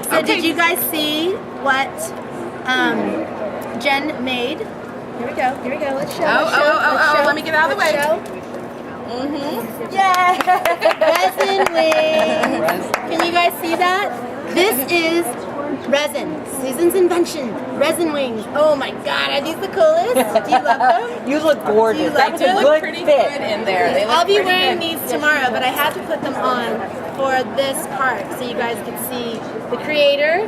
So did you guys see what Jen made? Here we go. Here we go. Let's show. Oh! Let me get out of the way. Yeah. Resin wings. Can you guys see that? This is resin. Susan's invention. Resin wings. Oh my God, are these the coolest? Do you love them? You look gorgeous. That's a good pretty fit. good in there. They look I'll be pretty wearing good. these tomorrow, but I had to put them on for this part so you guys could see the creator,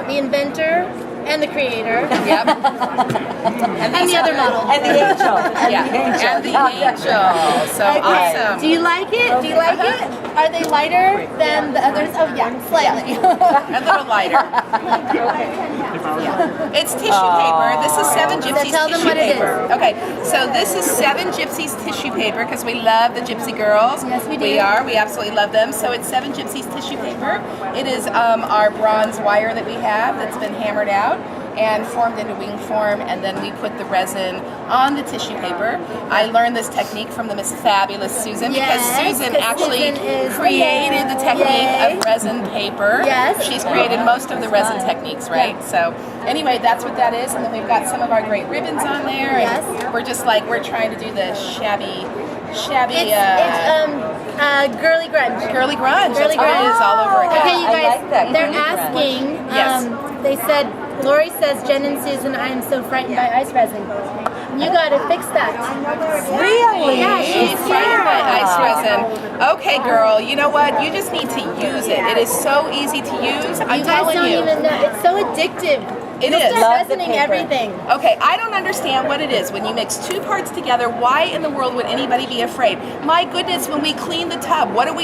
the inventor, and the creator. Yep. And the other model. And the angel. And the angel. So awesome. Do you like it? Do you like it? Are they lighter than the others? Oh yeah, slightly. A little lighter. It's tissue paper. This is 7 Gypsies tell them tissue what it paper. is. Okay, so this is 7 Gypsies tissue paper because we love the Gypsy girls. Yes, we do. We are. We absolutely love them. So it's 7 Gypsies tissue paper. It is our bronze wire that we have that's been hammered out and formed into wing form, and then we put the resin on the tissue paper. I learned this technique from the Miss Fabulous Susan because Susan actually created the technique of resin paper. Yes. She's created most of the resin techniques, right? So anyway, that's what that is, and then we've got some of our great ribbons on there. And we're just like, we're trying to do the shabby. It's girly grunge. Girly grunge. Girly That's what it is all over again. Okay, you I guys, like that. they're Girly asking, Yes. they said, Lori says, Jen and Susan, I am so frightened by ice resin. You gotta fix that. Really? Yeah, She's she's frightened by scared. ice resin. Okay, girl, you know what? You just need to use it. It is so easy to use. I'm You guys telling don't you. even know. It's so addictive. It You'll is. start Love the resining paper. everything. Okay, I don't understand what it is. When you mix 2 parts together, why in the world would anybody be afraid? My goodness, when we clean the tub, what do? We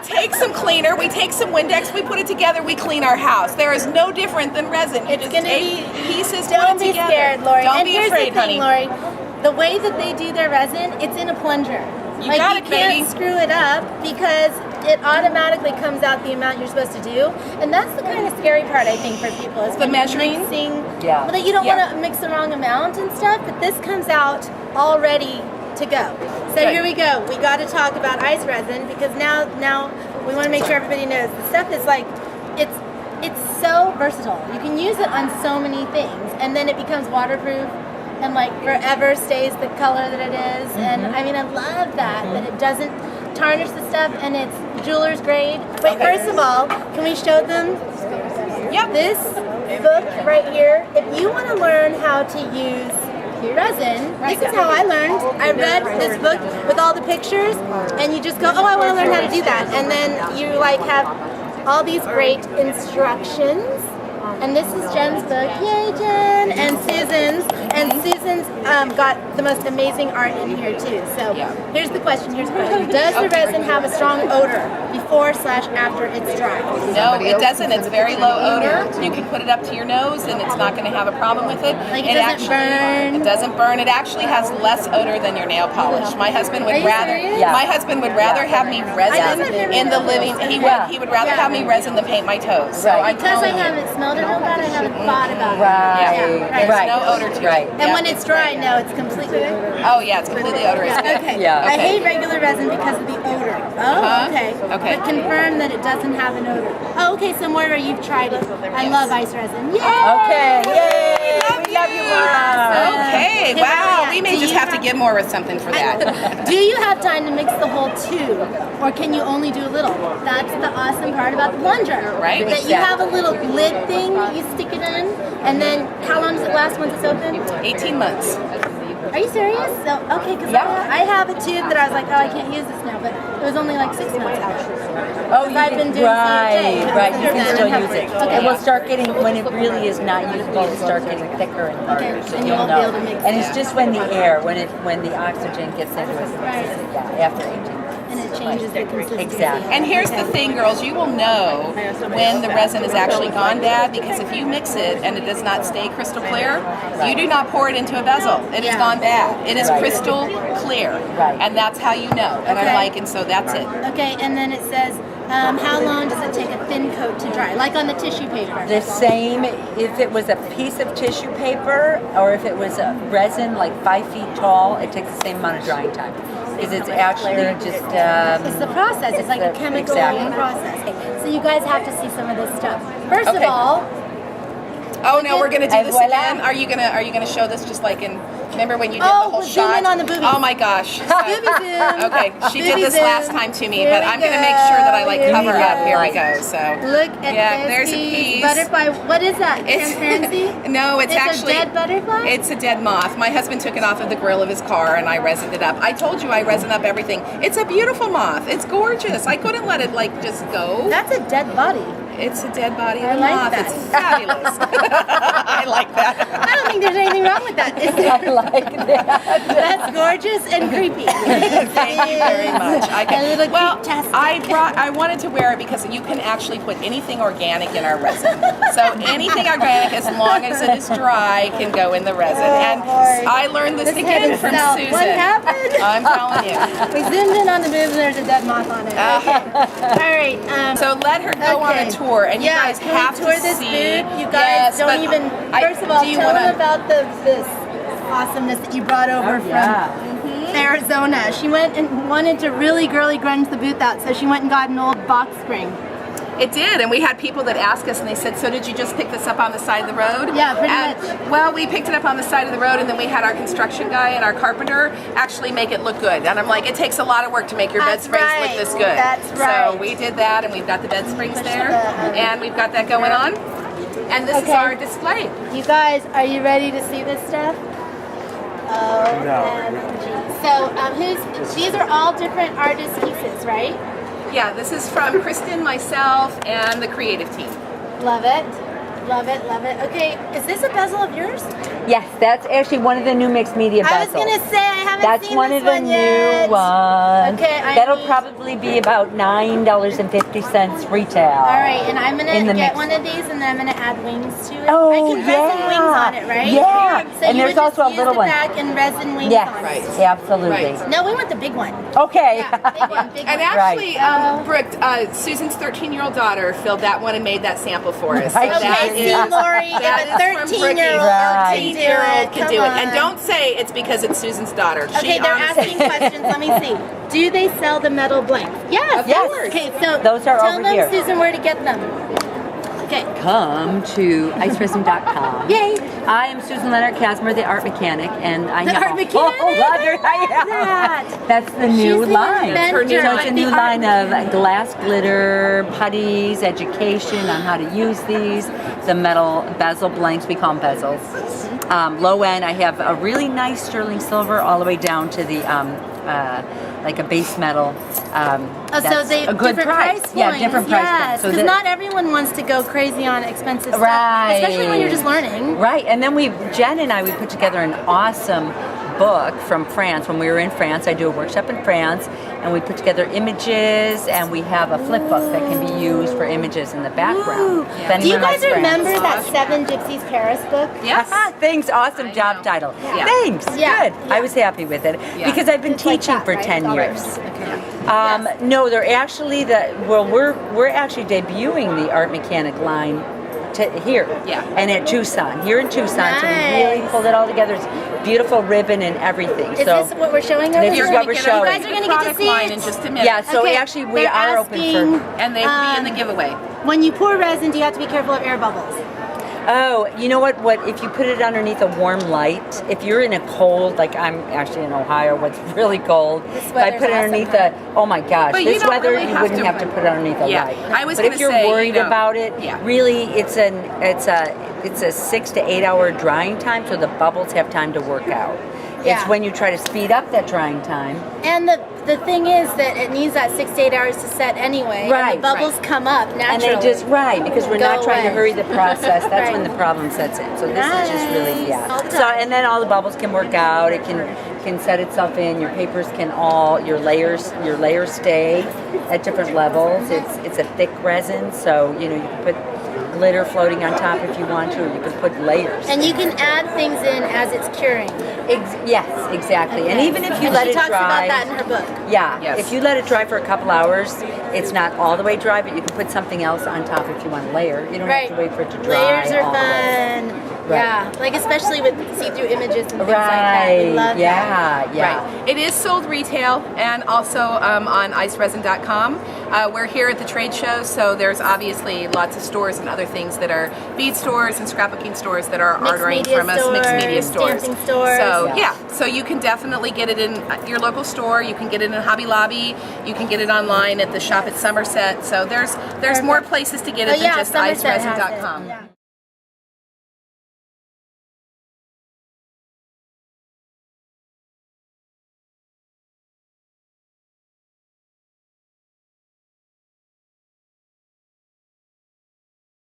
take some cleaner, we take some Windex, we put it together, we clean our house. There is no different than resin. You It's just gonna take be pieces, Don't put it be together. scared, Lori. Don't And be here's afraid, the thing, honey. Lori. The way that they do their resin, it's in a plunger. You like got you it, can't baby. screw it up because it automatically comes out the amount you're supposed to do, and that's the kind of scary part I think for people is The when you're measuring? mixing. Yeah. Well, that you don't Yeah. want to mix the wrong amount and stuff, but this comes out all ready to go. So Good. here we go. We got to talk about ice resin because now we want to make sure everybody knows the stuff is like it's so versatile. You can use it on so many things, and then it becomes waterproof. And like forever stays the color that it is, and I mean I love that it doesn't tarnish the stuff, and it's jeweler's grade. Wait, first of all, can we show them this book right here? If you want to learn how to use resin, this is how I learned. I read this book with all the pictures, and you just go, oh, I want to learn how to do that, and then you like have all these great instructions. And this is Jen's book, yay Jen, and Susan's got the most amazing art in here too. So here's the question, does the resin have a strong odor before/after it's dry? No, it doesn't. It's very low odor. You can put it up to your nose and it's not going to have a problem with it. Like it doesn't burn? It doesn't burn. It actually has less odor than your nail polish. My husband would Are you rather serious? Yeah. my husband would rather have me resin in the living. He would rather have me resin than paint my toes. So I'm Because I telling you. haven't smelled it real bad, I haven't thought about it. Right. There's no odor to it. And when it's dry, no, it's completely. Oh yeah, it's completely odorless. Okay. Yeah. I Okay. hate regular resin because of the odor. Oh, okay. Okay. But confirm that it doesn't have an odor. Oh, okay. So Moira, you've tried it. I love ice resin. Yay! Okay. Yay! We love you, Mom. Okay, wow. We may just have to give Moira something for that. Do you have time to mix the whole tube, or can you only do a little? That's the awesome part about the plunger, Right. That you have a little lid thing that you stick it in, and then how long does it last once it's open? 18 months. Are you serious? So, okay, because I have a tube that I was like, oh, I can't use this now, but it was only like 6 months actually. Oh, you I've can, been doing CFJ. right. You can still use it. Okay. It will start getting, when it really is not usable, it'll start getting thicker and harder. Okay, So and you you'll won't be know. able to mix And it. it's just when the air, when the oxygen gets into it, Right. after 18 months. And it changes the consistency. Exactly. And here's the thing, girls, you will know when the resin has actually gone bad because if you mix it and it does not stay crystal clear, you do not pour it into a vessel. It has gone bad. It is crystal clear. Right. And that's how you know. And I'm Okay. like, and so that's it. Okay, and then it says, how long does it take a thin coat to dry? Like on the tissue paper. The same if it was a piece of tissue paper or if it was a resin like 5 feet tall, it takes the same amount of drying time. Because it's actually just... it's the process. It's like a chemical process. Okay, so you guys have to see some of this stuff. First of all... Oh no, we're gonna do this voila. again. Are you gonna show this just like in? Remember when you did the whole zoom shot? in on the boobies. Oh my gosh. Booby zoom. Okay, she did Booby this zoom. last time to me, Here but we I'm gonna go. make sure that I like Here we cover up. go. Here we go. So look at yeah, this there's a piece. piece. Butterfly. What is that? It's- Transparency? No, it's actually a dead butterfly. It's a dead moth. My husband took it off of the grill of his car and I resined it up. I told you I resin up everything. It's a beautiful moth. It's gorgeous. I couldn't let it like just go. That's a dead body. It's a dead body of I a like moth. that. It's fabulous. I like that. I don't think there's anything wrong with that. Is there? I like that. That's gorgeous and creepy. Thank you very much. A little well, I wanted to wear it because you can actually put anything organic in our resin. So anything organic, as long as it is dry, can go in the resin. And Lord. I learned this head again is from south. Susan. What happened? I'm telling you. We zoomed in on the boobs and there's a dead moth on it. Okay. All right. So let her go on a tour, and you guys can we have tour to this see. boob? You guys don't but even. First of all, do you tell wanna- them about this awesomeness that you brought over from Arizona. She went and wanted to really girly grunge the booth out, so she went and got an old box spring. It did, and we had people that asked us, and they said, "So did you just pick this up on the side of the road?" Yeah, pretty and, much. Well, we picked it up on the side of the road, and then we had our construction guy and our carpenter actually make it look good. And I'm like, it takes a lot of work to make your bed That's springs right. look this good. That's right. So we did that, and we've got the bed springs there, the- and we've got that going on. And this is Okay. our display. You guys, are you ready to see this stuff? Oh, No. So, these are all different artist pieces, right? Yeah, this is from Kristen, myself, and the creative team. Love it. Love it, love it. Okay, is this a bezel of yours? Yes, that's actually one of the new mixed media bezels. I was gonna say I haven't That's seen one this of the one yet. new ones. Okay, That'll need- probably be about $9.50 retail. All right, and I'm In gonna the get mix. one of these, and then I'm gonna add wings to it. Oh, I can resin yeah. wings on it, right? Yeah, So and you there's would also a just little use one. the back and resin wings Yes, on Right. it. absolutely. Right. No, we want the big one. Okay. Yeah, big one, big And one. actually, Right. Brooke, Susan's 13-year-old daughter filled that one and made that sample for us. Right. So that Okay, see, is- Lori, if that a is from 13-year-old Right. can do 13-year-old it, can come do it. on. And don't say it's because it's Susan's daughter. Okay, they're asking questions. Let me see. Do they sell the metal blanks? Yes. Yes. Okay, so Those are tell over them, here. Susan, where to get them. Okay. Come to iceresin.com. Yay. I am Susan Leonard Casmer, the art mechanic, and I The know art mechanic? Oh, love it. I love that. That's the new She's the line. inventor. Her new So it's a line. new The art line of glass glitter, putties, education on how to use these, the metal bezel blanks, we call them bezels. Low end, I have a really nice sterling silver all the way down to the like a base metal. Oh, so that's they a good different price points. Yeah, different price yes, points. So because that- not everyone wants to go crazy on expensive stuff, Right. especially when you're just learning. Right, and then Jen and I, we put together an awesome book from France. When we were in France, I do a workshop in France, and we put together images, and we have a flip book that can be used for images in the background. If Do you anyone guys likes France. remember that Seven Gypsies Paris book? Yes. Thanks, awesome I job know. title. Yeah. Thanks, Yeah, good. yeah. I was happy with it Yeah. because I've been It's like teaching that, for right? 10 All right. years. Okay. No, they're actually we're actually debuting the art mechanic line here. Yeah. And at Tucson, here in Tucson, so we really Nice. pulled it all together. It's beautiful ribbon and everything. Is so this what we're showing over This is here? what we're get showing. over You guys are the gonna get to product see line it. in just a minute. yeah, so Okay, actually we they're are open asking- for. And they will be in the giveaway. When you pour resin, do you have to be careful of air bubbles? Oh, you know what? If you put it underneath a warm light, if you're in a cold, like I'm actually in Ohio, what's really cold. This If I weather's put it awesome, underneath huh? oh my gosh, But you this don't weather really you have wouldn't to- have to put it underneath a Yeah, light. I was but gonna if you're say, you worried know, about it, yeah. really, it's a 6 to 8 hour drying time, so the bubbles have time to work out. Yeah. It's when you try to speed up that drying time. And the thing is that it needs that 6 to 8 hours to set anyway. Right, And the bubbles come up And naturally. they just, because we're Go not trying to away. hurry the process. That's Right. when the problem sets in. So this is just really, Nice. All So, done. and then all the bubbles can work out. It can set itself in. Your papers can your layers stay at different levels. It's a thick resin, so, you can put glitter floating on top if you want to, or you can put layers. And you can add things in as it's curing. Yes, exactly. And even if you And let she it talks dry. about that in her book. Yeah, Yes. if you let it dry for a couple hours, It's not all the way dry, but you can put something else on top if you want to layer. You don't Right. have to wait for it to dry. Layers are all the way. fun. Right. Yeah, like especially with see-through images and things like that. We Right. love that. Yeah. Right. It is sold retail and also on iceresin.com. We're here at the trade show, so there's obviously lots of stores and other things that are bead stores and scrapbooking stores that are Mixed ordering media from us, mixed media stores. stamping stores. So Yeah. so you can definitely get it in your local store. You can get it in Hobby Lobby. You can get it online at the shop at Somerset. So there's more places to get it Oh than yeah, just Somerset has it. iceresin.com. Yeah.